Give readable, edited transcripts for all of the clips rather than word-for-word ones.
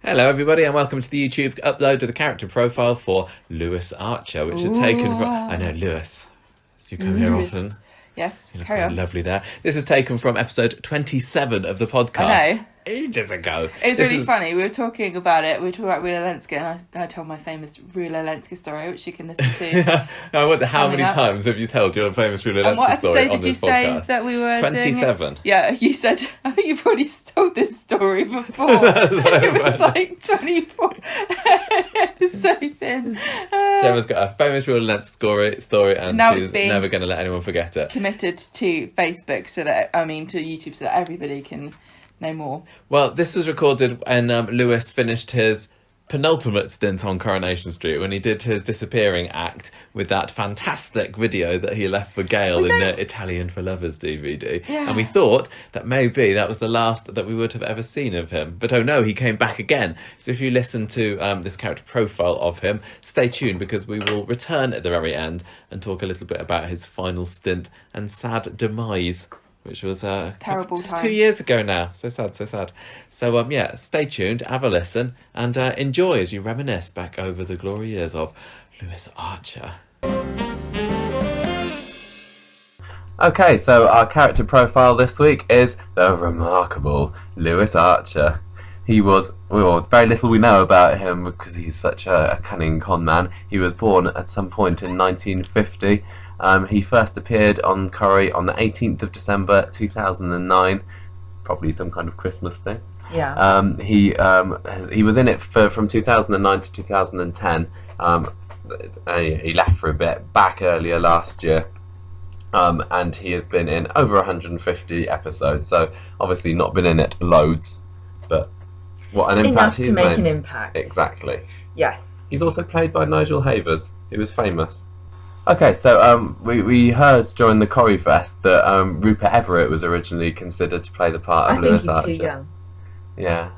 Hello everybody and welcome to the YouTube upload of the character profile for Lewis Archer, which is taken from... I know, Lewis. Do you come here often? Yes, You look carry on. lovely there. This is taken from episode 27 of the podcast. I know. Ages ago. It was really funny. We were talking about it. We were talking about Rula Lenska, and I told my famous Rula Lenska story, which you can listen to. I wonder how many times have you told your famous Rula Lenska story on this podcast? And what episode did you say that we were 27. doing? Yeah, you said, I think you've already told this story before. It was like 24 episodes in. Gemma's got a famous Rula Lenska story and now she's never going to let anyone forget it. Committed to Facebook, to YouTube, so that everybody can know more. Well, this was recorded when Lewis finished his penultimate stint on Coronation Street, when he did his disappearing act with that fantastic video that he left for Gail in the Italian for Lovers DVD. Yeah. And we thought that maybe that was the last that we would have ever seen of him. But oh no, he came back again. So if you listen to this character profile of him, stay tuned, because we will return at the very end and talk a little bit about his final stint and sad demise, which was terrible time. 2 years ago now. So sad, so sad. So yeah, stay tuned, have a listen, and enjoy as you reminisce back over the glory years of Lewis Archer. Okay, so our character profile this week is the remarkable Lewis Archer. He was, well, very little we know about him because he's such a cunning con man. He was born at some point in 1950. He first appeared on Corrie on the 18th of December 2009, probably some kind of Christmas thing. Yeah. He was in it from 2009 to 2010. He left for a bit back earlier last year. And he has been in over 150 episodes, so obviously not been in it loads, but what an impact he's made. Enough to make an impact. Exactly. Yes. He's also played by Nigel Havers, who was famous. Okay, so we heard during the Corrie Fest that Rupert Everett was originally considered to play the part of Lewis Archer. I think he's too young. Yeah.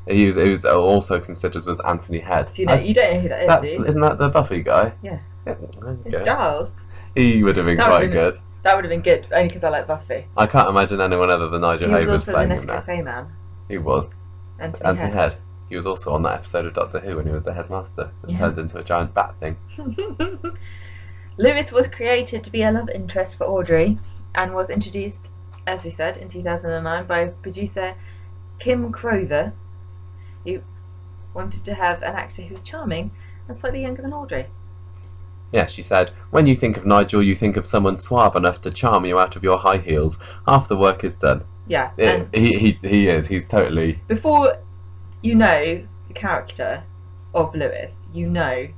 He was also considered was Anthony Head. Do you know? You don't know who that is, do you? Isn't that the Buffy guy? Yeah. It's It's Giles. He would have been quite good. That would have been good, only because I like Buffy. I can't imagine anyone other than Nigel Havers He was also playing the him now. Nescafe man. He was. Anthony Head. He was also on that episode of Doctor Who when he was the headmaster and turned into a giant bat thing. Lewis was created to be a love interest for Audrey and was introduced, as we said, in 2009 by producer Kim Crover, who wanted to have an actor who was charming and slightly younger than Audrey. Yeah, she said, when you think of Nigel, you think of someone suave enough to charm you out of your high heels. Half the work is done. Yeah. He is. He's totally... Before you know the character of Lewis, you know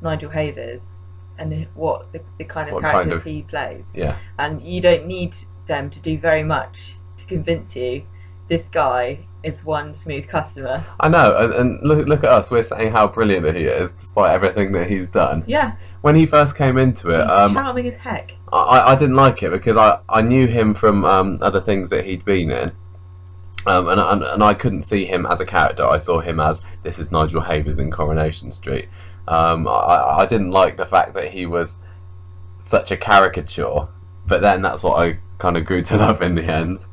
Nigel Havers and what the kind of characters he plays. Yeah. And you don't need them to do very much to convince you this guy is one smooth customer. I know, and look at us, we're saying how brilliant he is despite everything that he's done. Yeah. When he first came into it, he's charming as heck. I didn't like it because I knew him from other things that he'd been in. And I couldn't see him as a character. I saw him as, this is Nigel Havers in Coronation Street. I didn't like the fact that he was such a caricature, but then that's what I kind of grew to love in the end.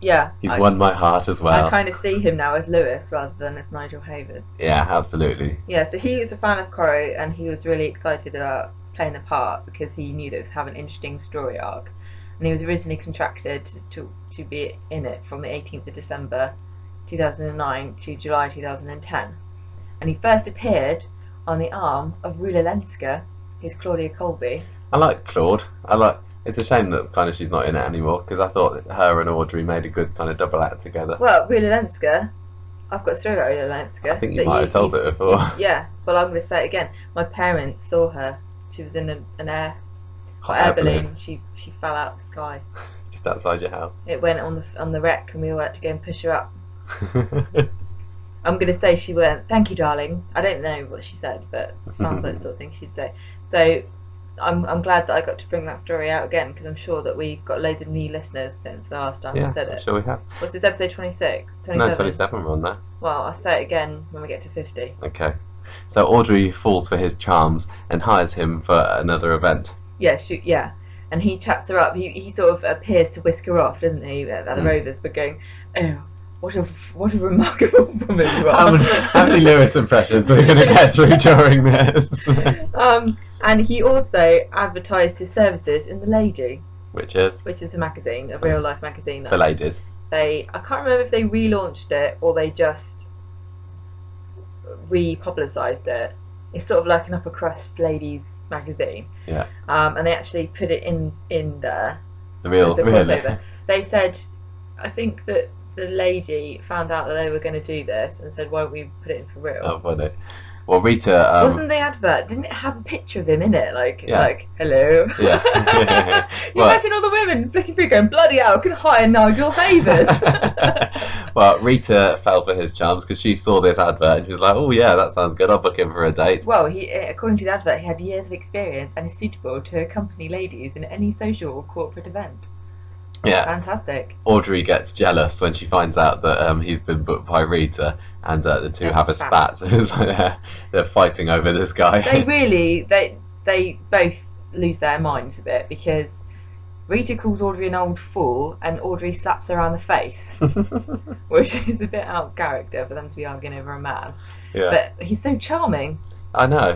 He's won my heart as well. I kind of see him now as Lewis rather than as Nigel Havers. Yeah, absolutely. Yeah, so he was a fan of Corrie and he was really excited about playing the part because he knew that it was having an interesting story arc. And he was originally contracted to be in it from the 18th of December 2009 to July 2010. And he first appeared on the arm of Rula Lenska, who's Claudia Colby. I like Claude. It's a shame that kind of she's not in it anymore, because I thought that her and Audrey made a good kind of double act together. Well, Rula Lenska, I've got a story about Rula Lenska. I think you might have told it before. Yeah, well, I'm going to say it again. My parents saw her. She was in an air balloon. She fell out of the sky. Just outside your house. It went on the wreck, and we all had to go and push her up. I'm going to say she went, "Thank you, darlings." I don't know what she said, but it sounds like the sort of thing she'd say. So I'm glad that I got to bring that story out again, because I'm sure that we got loads of new listeners since the last time I said it. I'm sure we have. What's this, episode 26? 27? No, 27 we're on there. Well, I'll say it again when we get to 50. Okay. So Audrey falls for his charms and hires him for another event. Yeah, and he chats her up. He sort of appears to whisk her off, doesn't he, at the Rovers, but going, "Oh, what a remarkable woman you How are. many Lewis impressions are we going to get through during this? And he also advertised his services in The Lady, Which is which is a magazine, a real life magazine. The Ladies. I can't remember if they relaunched it or they just republicised it. It's sort of like an upper crust ladies magazine. Yeah. And they actually put it in there. The real, as a really. crossover. They said, I think that The Lady found out that they were going to do this and said, why don't we put it in for real? Oh, funny. Well, Rita. Wasn't the advert? Didn't it have a picture of him in it? Like, Yeah. like, hello. Yeah. You imagine all the women flicking through, going, bloody hell, I can hire Nigel Havers. Well, Rita fell for his charms because she saw this advert and she was like, "Oh yeah, that sounds good. I'll book him for a date." Well, he, according to the advert, he had years of experience and is suitable to accompany ladies in any social or corporate event. Yeah. Fantastic. Audrey gets jealous when she finds out that he's been booked by Rita, and the two have a spat. It's like they're fighting over this guy. They both lose their minds a bit because Rita calls Audrey an old fool and Audrey slaps her around the face, which is a bit out of character for them to be arguing over a man. Yeah. But he's so charming. I know.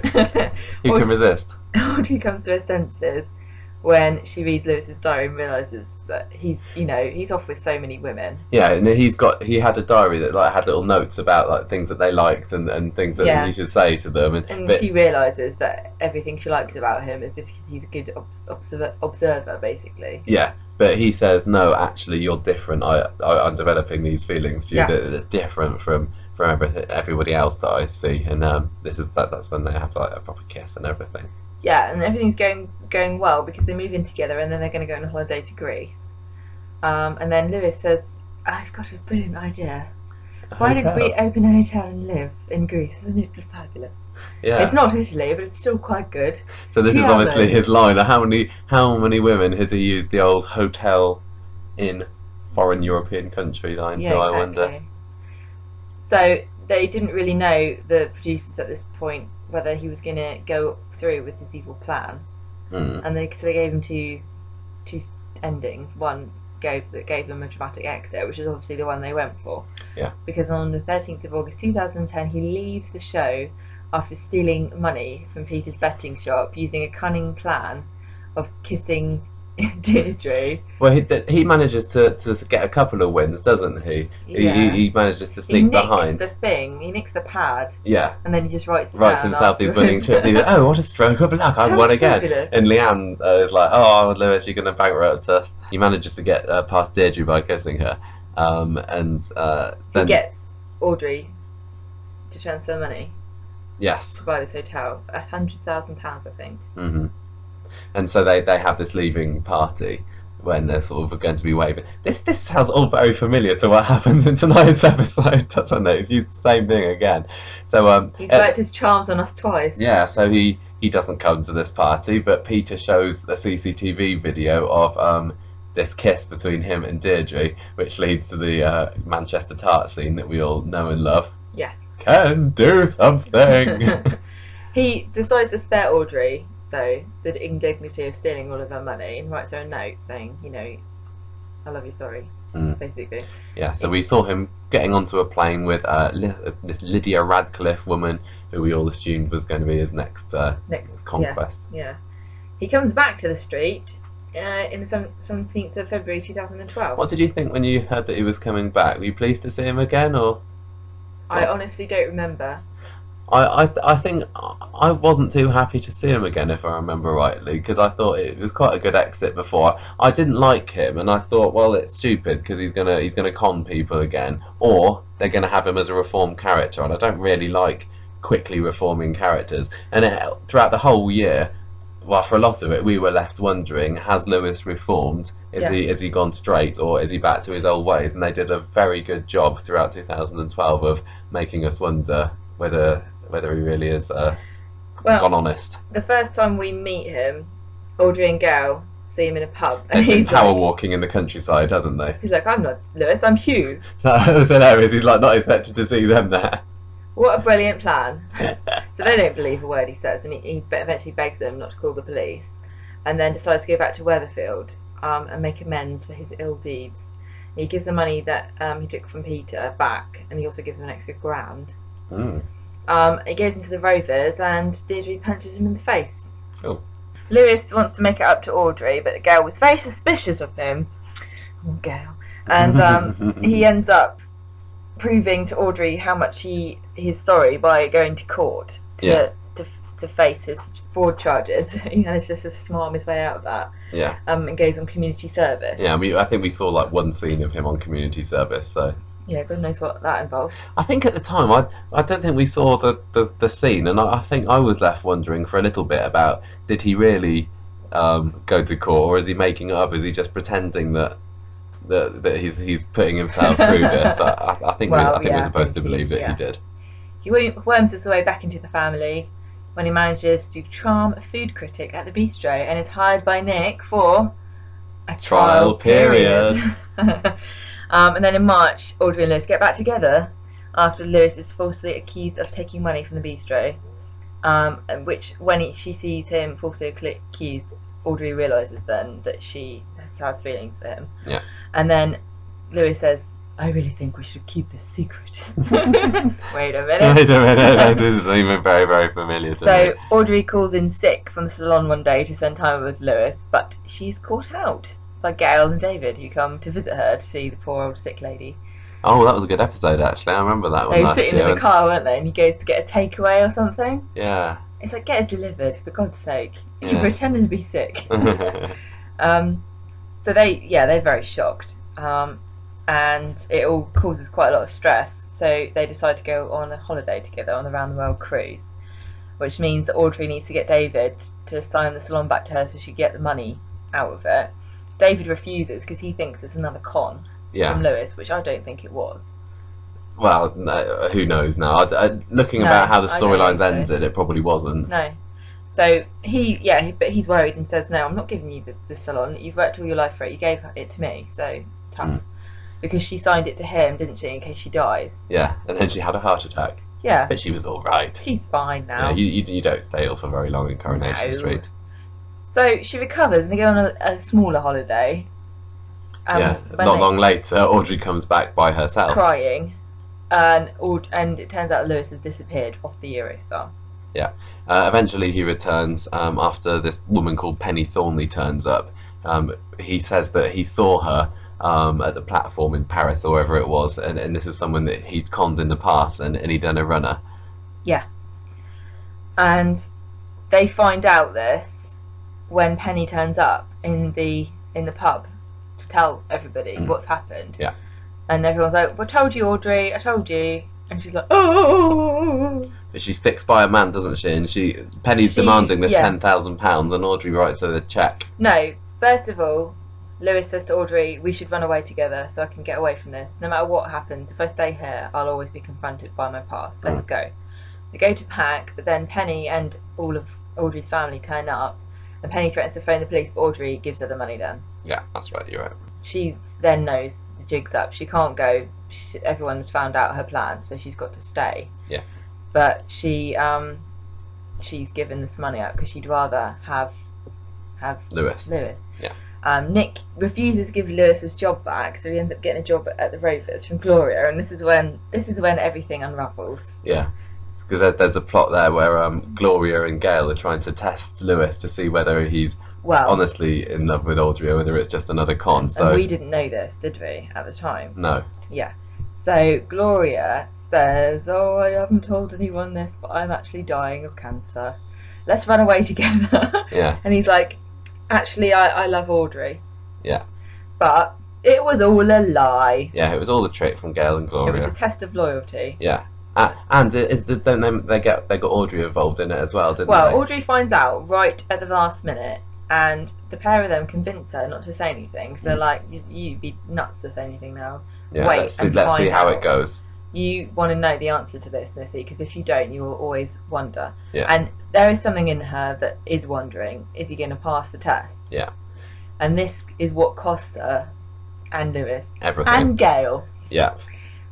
Who can resist? Audrey comes to her senses when she reads Lewis's diary and realises that he's off with so many women. Yeah, and he had a diary that like had little notes about like things that they liked and things that he should say to them. And she realises that everything she likes about him is just because he's a good observer, basically. Yeah, but he says, no, actually, you're different. I'm developing these feelings for you that are different from everybody else that I see. And that's when they have like a proper kiss and everything. Yeah, and everything's going well because they move in together and then they're going to go on a holiday to Greece. And then Lewis says, I've got a brilliant idea. Why don't we open a hotel and live in Greece? Isn't it fabulous? Yeah. It's not Italy, but it's still quite good. So this is obviously his line. How many women has he used the old hotel in foreign European country line to, I wonder? So they didn't really know, the producers at this point, whether he was going to go through with his evil plan. And they gave him two endings. One gave them a dramatic exit, which is obviously the one they went for. Yeah. Because on the 13th of August 2010, he leaves the show after stealing money from Peter's betting shop using a cunning plan of kissing Deirdre. Well, he manages to get a couple of wins, doesn't he? Yeah. He manages to sneak behind. He nicks the pad. Yeah. And then he just writes himself these winning trips. He's like, oh, what a stroke of luck! I've won again. Fabulous. And Leanne is like, oh, Lewis, you're going to bankrupt us. He manages to get past Deirdre by kissing her, then he gets Audrey to transfer money. Yes. To buy this hotel, £100,000, I think. Mm-hmm. And so they have this leaving party when they're sort of going to be waving. This sounds all very familiar to what happens in tonight's episode, doesn't it? He's used the same thing again. So he's worked his charms on us twice. Yeah, so he doesn't come to this party, but Peter shows a CCTV video of this kiss between him and Deirdre, which leads to the Manchester tart scene that we all know and love. Yes. Can do something. He decides to spare Audrey, though, the indignity of stealing all of her money, and writes her a note saying, I love you, sorry, basically. Yeah, so we saw him getting onto a plane with this Lydia Radcliffe woman, who we all assumed was going to be his next conquest. Yeah. He comes back to the street in the 17th of February 2012. What did you think when you heard that he was coming back? Were you pleased to see him again, or...? I honestly don't remember. I think I wasn't too happy to see him again, if I remember rightly, because I thought it was quite a good exit before. I didn't like him, and I thought, well, it's stupid because he's gonna con people again, or they're gonna have him as a reformed character, and I don't really like quickly reforming characters. And throughout the whole year, well, for a lot of it, we were left wondering: has Lewis reformed? Is he gone straight, or is he back to his old ways? And they did a very good job throughout 2012 of making us wonder whether he really is gone honest. The first time we meet him, Audrey and Gail see him in a pub, and They've he's been power like, walking in the countryside, haven't they? He's like, I'm not Lewis, I'm Hugh. That was hilarious. He's like not expected to see them there. What a brilliant plan. So they don't believe a word he says, and he eventually begs them not to call the police, and then decides to go back to Weatherfield and make amends for his ill deeds. He gives the money that he took from Peter back, and he also gives him an extra £1,000. He goes into the Rovers, and Deirdre punches him in the face. Cool. Lewis wants to make it up to Audrey, but Gail was very suspicious of him. Oh, Gail. And he ends up proving to Audrey how much he's sorry by going to court to face his fraud charges. He manages to smarm his way out of that. Yeah. And goes on community service. Yeah, I think we saw like one scene of him on community service, so. Yeah, God knows what that involved. I think at the time, I don't think we saw the scene, and I think I was left wondering for a little bit about, did he really go to court, or is he making it up? Is he just pretending that he's putting himself through this? But I think we're supposed to believe that he did. He worms his way back into the family when he manages to charm a food critic at the bistro and is hired by Nick for a trial period. And then in March, Audrey and Lewis get back together after Lewis is falsely accused of taking money from the bistro. Which, when she sees him falsely accused, Audrey realises then that she has feelings for him. Yeah. And then Lewis says, I really think we should keep this secret. Wait a minute. This is even very, very familiar. So Audrey calls in sick from the salon one day to spend time with Lewis, but she's caught out by Gail and David, who come to visit her to see the poor old sick lady. Oh, that was a good episode, actually. I remember that one. They were sitting in the car, weren't they? And he goes to get a takeaway or something. Yeah. It's like, get it delivered, for God's sake. You're pretending to be sick. So they're very shocked. And it all causes quite a lot of stress. So they decide to go on a holiday together on the round the world cruise, which means that Audrey needs to get David to sign the salon back to her so she can get the money out of it. David refuses because he thinks it's another con from Lewis, which I don't think it was. Well, no, who knows now? Looking about how the storylines ended, it probably wasn't. No. So but he's worried and says, no, I'm not giving you the salon. You've worked all your life for it. You gave it to me, so tough. Because she signed it to him, didn't she, in case she dies? Yeah, and then she had a heart attack. Yeah. But she was all right. She's fine now. Yeah, you don't stay ill for very long in Coronation Street. So she recovers and they go on a smaller holiday. Not long later, Audrey comes back by herself. Crying. And it turns out Lewis has disappeared off the Eurostar. Yeah. Eventually he returns after this woman called Penny Thornley turns up. He says that he saw her at the platform in Paris or wherever it was, and this was someone that he'd conned in the past, and he'd done a runner. Yeah. And they find out this when Penny turns up in the pub to tell everybody what's happened. Yeah. And everyone's like, well, I told you, Audrey, I told you. And she's like, oh. But she sticks by a man, doesn't she? And Penny's demanding this £10,000, and Audrey writes her the cheque. No, first of all, Lewis says to Audrey, we should run away together so I can get away from this. No matter what happens, if I stay here, I'll always be confronted by my past. Let's go. They go to pack, but then Penny and all of Audrey's family turn up, and Penny threatens to phone the police, but Audrey gives her the money then. Yeah, that's right, you're right. She then knows the jig's up. She can't go. Everyone's found out her plan, so she's got to stay. Yeah. But she's given this money out because she'd rather have Lewis. Yeah. Nick refuses to give Lewis his job back, so he ends up getting a job at the Rovers from Gloria, and this is when everything unravels. Yeah. Because there's a plot there where Gloria and Gail are trying to test Lewis to see whether he's honestly in love with Audrey or whether it's just another con. So and we didn't know this, did we, at the time? No. Yeah. So Gloria says, oh, I haven't told anyone this, but I'm actually dying of cancer. Let's run away together. Yeah. And he's like, actually, I love Audrey. Yeah. But it was all a lie. Yeah, it was all a trick from Gail and Gloria. It was a test of loyalty. Yeah. And they got Audrey involved in it as well, didn't they? Well, Audrey finds out right at the last minute, and the pair of them convince her not to say anything. Because they're like, you'd be nuts to say anything now. Yeah, wait let's and see how out. it goes. You want to know the answer to this, Missy, because if you don't, you will always wonder. Yeah. And there is something in her that is wondering, is he going to pass the test? Yeah. And this is what costs her and Lewis. Everything. And Gail. Yeah.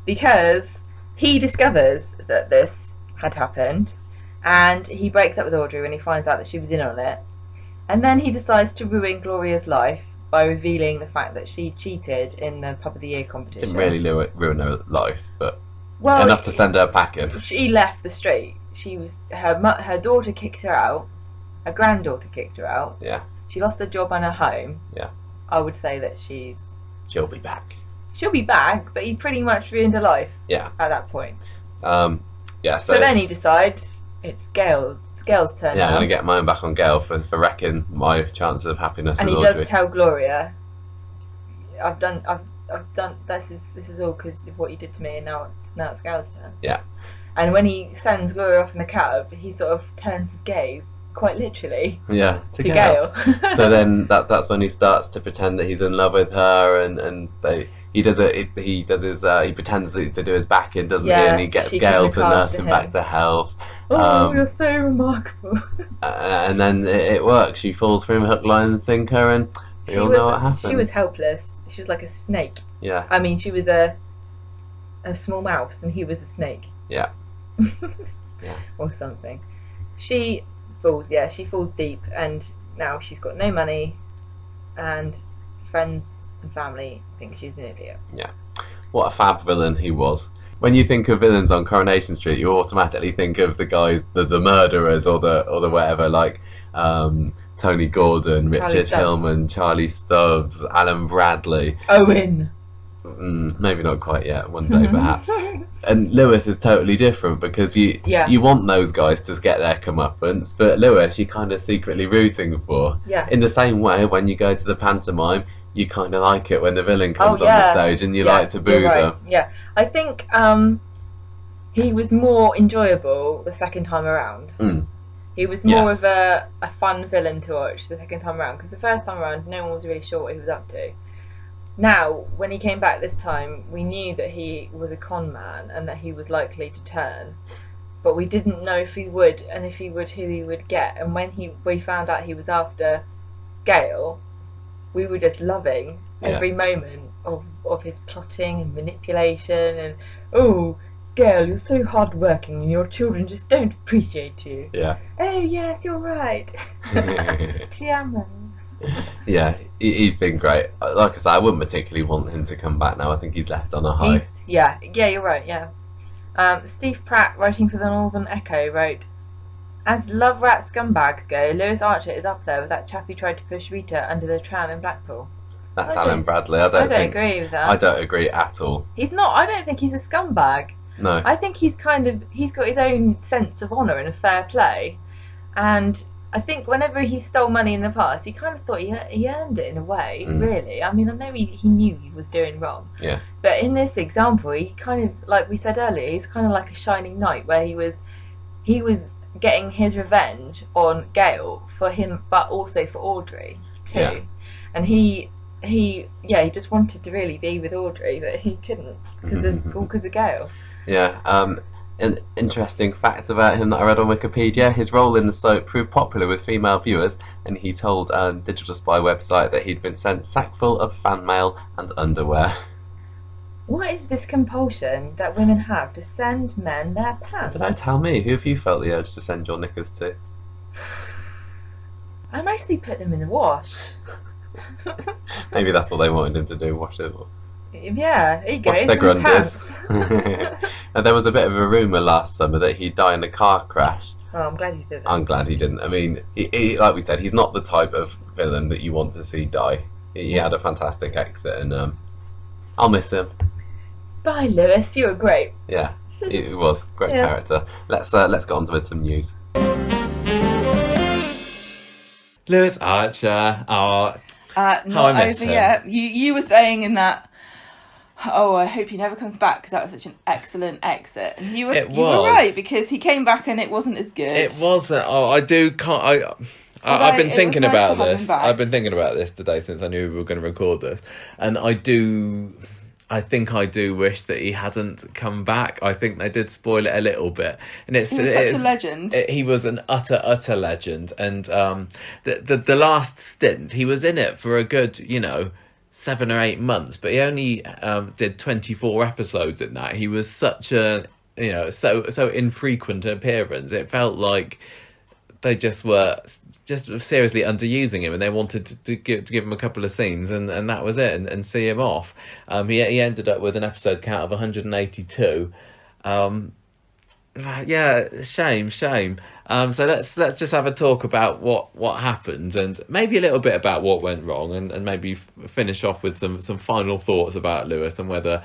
Because he discovers that this had happened, and he breaks up with Audrey when he finds out that she was in on it. And then he decides to ruin Gloria's life by revealing the fact that she cheated in the Pub of the Year competition. Didn't really ruin her life, but well, enough to send her packing. She left the street. She was her daughter kicked her out. Her granddaughter kicked her out. Yeah. She lost her job and her home. Yeah. I would say that she'll be back. She'll be back, but he pretty much ruined her life. Yeah. At that point. Yeah. So then he decides it's Gail's turn. Yeah, now. I'm gonna get mine back on Gail for wrecking my chance of happiness. And with he Audrey. does tell Gloria, I've done. This is all because of what you did to me, and now it's Gail's turn. Yeah. And when he sends Gloria off in the cab, he sort of turns his gaze, quite literally, Yeah, to Gail. So then that's when he starts to pretend that he's in love with her, and he pretends to do his backing, doesn't he? And he gets Gail to nurse him back to health. Oh, you're so remarkable. And then it works. She falls for him hook, line, and sinker, and we all know what happens. She was helpless. She was like a snake. Yeah. I mean, she was a small mouse, and he was a snake. Yeah. Yeah. Or something. She falls. Yeah, she falls deep, and now she's got no money, and friends and family think she's an idiot. Yeah. What a fab villain he was. When you think of villains on Coronation Street, you automatically think of the guys, the murderers, or the whatever, like Tony Gordon, Richard Hillman, Charlie Stubbs, Alan Bradley, Owen. Maybe not quite yet. One day, perhaps. And Lewis is totally different because you want those guys to get their comeuppance, but Lewis you're kind of secretly rooting for. Yeah. In the same way, when you go to the pantomime, you kind of like it when the villain comes on the stage, and you like to boo them. Yeah, I think he was more enjoyable the second time around. He was more of a fun villain to watch the second time around, because the first time around no one was really sure what he was up to. Now, when he came back this time, we knew that he was a con man and that he was likely to turn, but we didn't know if he would, and if he would, who he would get. And when we found out he was after Gail, we were just loving every moment of his plotting and manipulation, and oh, Gail, you're so hardworking and your children just don't appreciate you. Yeah. Oh yes, you're right. Ti amo. Yeah, he's been great. Like I said, I wouldn't particularly want him to come back now. I think he's left on a high. Yeah, you're right, yeah. Steve Pratt, writing for the Northern Echo, wrote, as love rat scumbags go, Lewis Archer is up there with that chap who tried to push Rita under the tram in Blackpool. That's Alan Bradley. I don't agree with that. I don't agree at all. He's not. I don't think he's a scumbag. No. I think he's got his own sense of honour and a fair play, and I think whenever he stole money in the past, he kind of thought he earned it in a way, really. I mean, I know he knew he was doing wrong. Yeah. But in this example, he kind of, like we said earlier, he's kind of like a shining knight, where he was getting his revenge on Gail for him, but also for Audrey too. Yeah. And he just wanted to really be with Audrey, but he couldn't because of Gail. Yeah. An interesting fact about him that I read on Wikipedia: his role in the soap proved popular with female viewers, and he told Digital Spy website that he'd been sent sackful of fan mail and underwear. What is this compulsion that women have to send men their pants? Don't tell me. Who have you felt the urge to send your knickers to? I mostly put them in the wash. Maybe that's what they wanted him to do, wash it. Yeah, here you go. Wash their grundies. And there was a bit of a rumour last summer that he'd die in a car crash. Oh, I'm glad he didn't. I'm glad he didn't. I mean, he, like we said, he's not the type of villain that you want to see die. He had a fantastic exit, and I'll miss him. Bye, Lewis. You were great. Yeah, he was great character. Let's get on with some news. Lewis Archer. Oh, not over yet. You were saying in that. Oh, I hope he never comes back, because that was such an excellent exit. And you were right, because he came back and it wasn't as good. It wasn't. Oh, I've been thinking about this. I've been thinking about this today since I knew we were going to record this, and I think I do wish that he hadn't come back. I think they did spoil it a little bit, and he was such a legend. He was an utter legend, and the last stint he was in it for a good 7 or 8 months, but he only did 24 episodes in that. He was such a so infrequent appearance. It felt like they just were seriously underusing him, and they wanted to give him a couple of scenes, and that was it, and see him off. He ended up with an episode count of 182. Yeah, shame. So let's just have a talk about what happened, and maybe a little bit about what went wrong, and maybe finish off with some final thoughts about Lewis and whether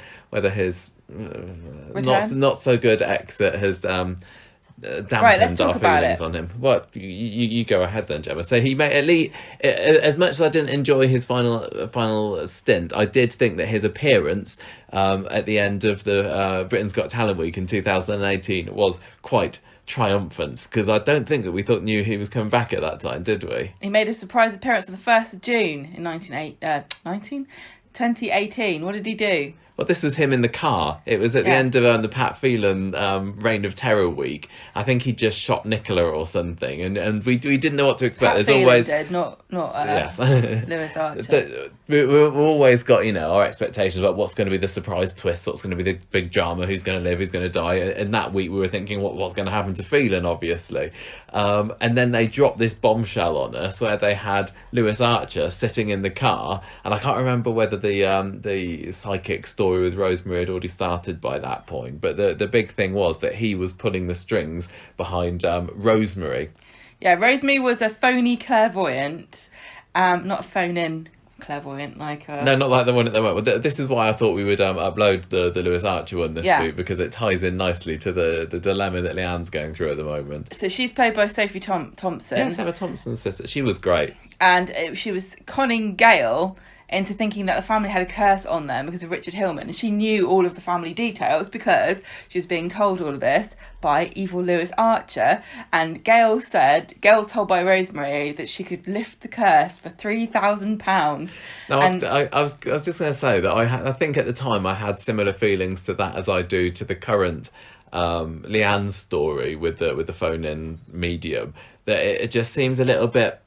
his not so good exit has dampened our feelings on him. What you go ahead then, Gemma. So he made, at least, as much as I didn't enjoy his final stint, I did think that his appearance at the end of the Britain's Got Talent week in 2018 was quite triumphant, because I don't think that we knew he was coming back at that time, did we? He made a surprise appearance on the 1st of June in 2018. What did he do? Well, this was him in the car. It was at the end of the Pat Phelan Reign of Terror week. I think he just shot Nicola or something, and we didn't know what to expect. Pat There's Phelan always did, not yes. Lewis Archer. We've always got our expectations about what's going to be the surprise twist, what's going to be the big drama, who's going to live, who's going to die. And that week we were thinking what's going to happen to Phelan, obviously. And then they dropped this bombshell on us where they had Lewis Archer sitting in the car, and I can't remember whether the psychic story with Rosemary had already started by that point, but the big thing was that he was pulling the strings behind Rosemary. Yeah, Rosemary was a phony clairvoyant, not a phone-in clairvoyant, like no, not like the one at the moment. This is why I thought we would upload the Lewis Archer one this week, because it ties in nicely to the dilemma that Leanne's going through at the moment. So she's played by Sophie Thompson. Yes, Emma Thompson's sister. She was great, and she was conning Gail into thinking that the family had a curse on them because of Richard Hillman, and she knew all of the family details because she was being told all of this by evil Lewis Archer. And Gail was told by Rosemary that she could lift the curse for £3,000. No, I was just going to say that I think at the time I had similar feelings to that as I do to the current Leanne's story with the phone-in medium. That it just seems a little bit.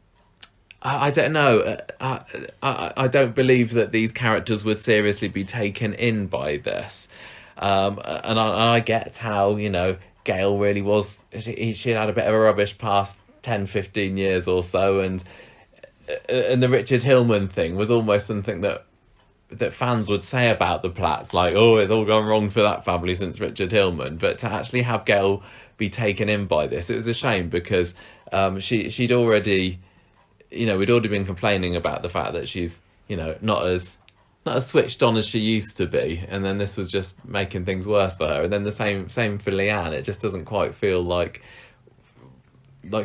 I don't know. I don't believe that these characters would seriously be taken in by this. And I get how, Gail really was. She had a bit of a rubbish past 10, 15 years or so, and the Richard Hillman thing was almost something that fans would say about the Platts, like, oh, it's all gone wrong for that family since Richard Hillman. But to actually have Gail be taken in by this, it was a shame, because she'd already. We'd already been complaining about the fact that she's, not as switched on as she used to be, and then this was just making things worse for her. And then the same for Leanne. It just doesn't quite feel like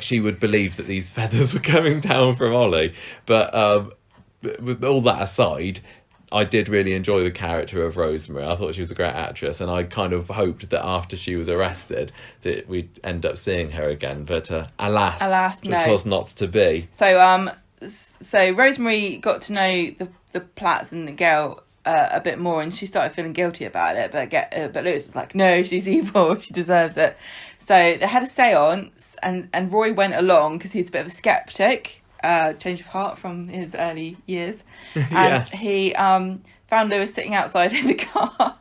she would believe that these feathers were coming down from Ollie. But with all that aside, I did really enjoy the character of Rosemary. I thought she was a great actress, and I kind of hoped that after she was arrested that we'd end up seeing her again. But alas, no. It was not to be. So Rosemary got to know the Platts and the Gail a bit more, and she started feeling guilty about it. But Lewis was like, no, she's evil, she deserves it. So they had a séance, and Roy went along because he's a bit of a skeptic. Change of heart from his early years, and yes. He found Lewis sitting outside in the car,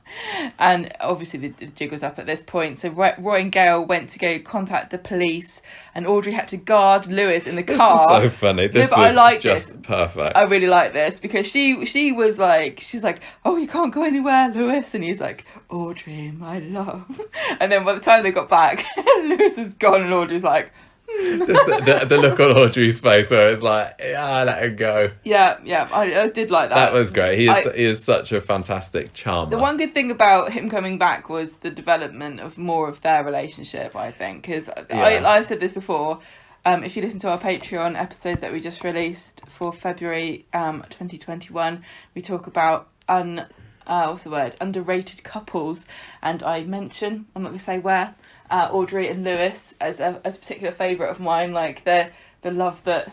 and obviously the jig was up at this point. So Roy and Gail went to go contact the police, and Audrey had to guard Lewis in the car. This is so funny. This was just perfect. I really like this because she was like, she's like, oh, you can't go anywhere, Lewis, and he's like, Audrey, my love, and then by the time they got back, Lewis is gone, and Audrey's like. Just the look on Audrey's face where it's like, let him go. Yeah, I did like that. That was great. He is such a fantastic charmer. The one good thing about him coming back was the development of more of their relationship, I think, because I've said this before. If you listen to our Patreon episode that we just released for February 2021, we talk about underrated couples, and I mention, I'm not going to say where, Audrey and Lewis as a particular favourite of mine, like the love that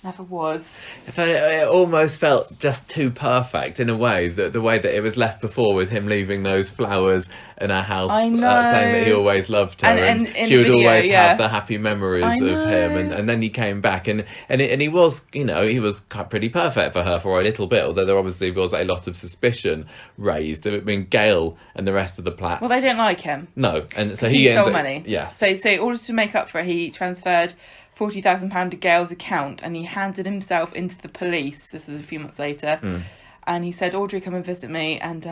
never was. It almost felt just too perfect in a way, the way that it was left before, with him leaving those flowers in her house, saying that he always loved her, and she would always have the happy memories of him, and then he came back, and he was, he was pretty perfect for her for a little bit, although there obviously was a lot of suspicion raised. I mean, Gail and the rest of the Platts, well, they didn't like him. No, and so he stole money. Yeah. So in order to make up for it, he transferred £40,000 to Gail's account, and he handed himself into the police. This was a few months later. And he said, Audrey, come and visit me, and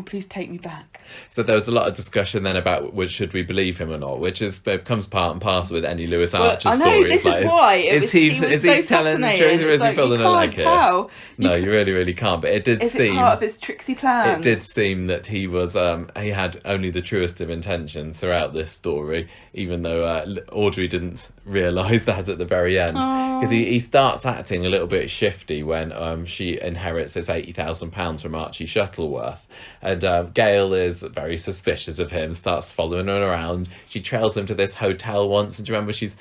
please take me back. So there was a lot of discussion then about should we believe him or not, which becomes part and parcel with any Lewis Archer I know, story. this It's is like, why. Is he telling the truth, or is he pulling a leg here? Tell. No, you really, really can't. But it did Is seem... it part of his tricksy plan? It did seem that he was he had only the truest of intentions throughout this story, even though Audrey didn't realise that at the very end, because he starts acting a little bit shifty when she inherits this £80,000 from Archie Shuttleworth, and Gail is very suspicious of him, starts following him around. She trails him to this hotel once, and do you remember she's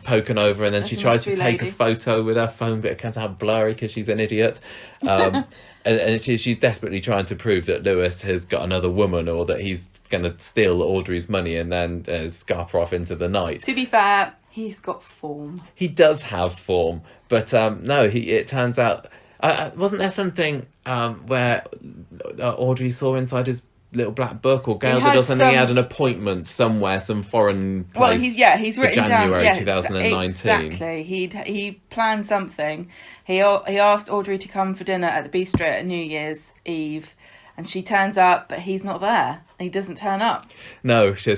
poking over, and then she tries to take a photo with her phone, but it comes out blurry because she's an idiot. And she's desperately trying to prove that Lewis has got another woman, or that he's going to steal Audrey's money and then scarper off into the night. To be fair, he's got form. He does have form, but no, it turns out... wasn't there something where Audrey saw inside his little black book, or Gail did, or something? He had an appointment somewhere, some foreign place. Well, he's written January down 2019. Exactly. He planned something. He asked Audrey to come for dinner at the bistro at New Year's Eve, and she turns up, but he's not there. He doesn't turn up. No, she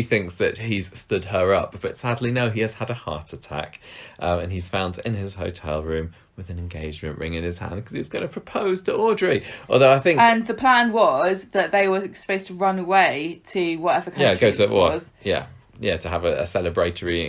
thinks that he's stood her up, but sadly, no, he has had a heart attack, and he's found in his hotel room with an engagement ring in his hand because he was going to propose to Audrey. Although I think... And the plan was that they were supposed to run away to whatever country go to this was. to have a celebratory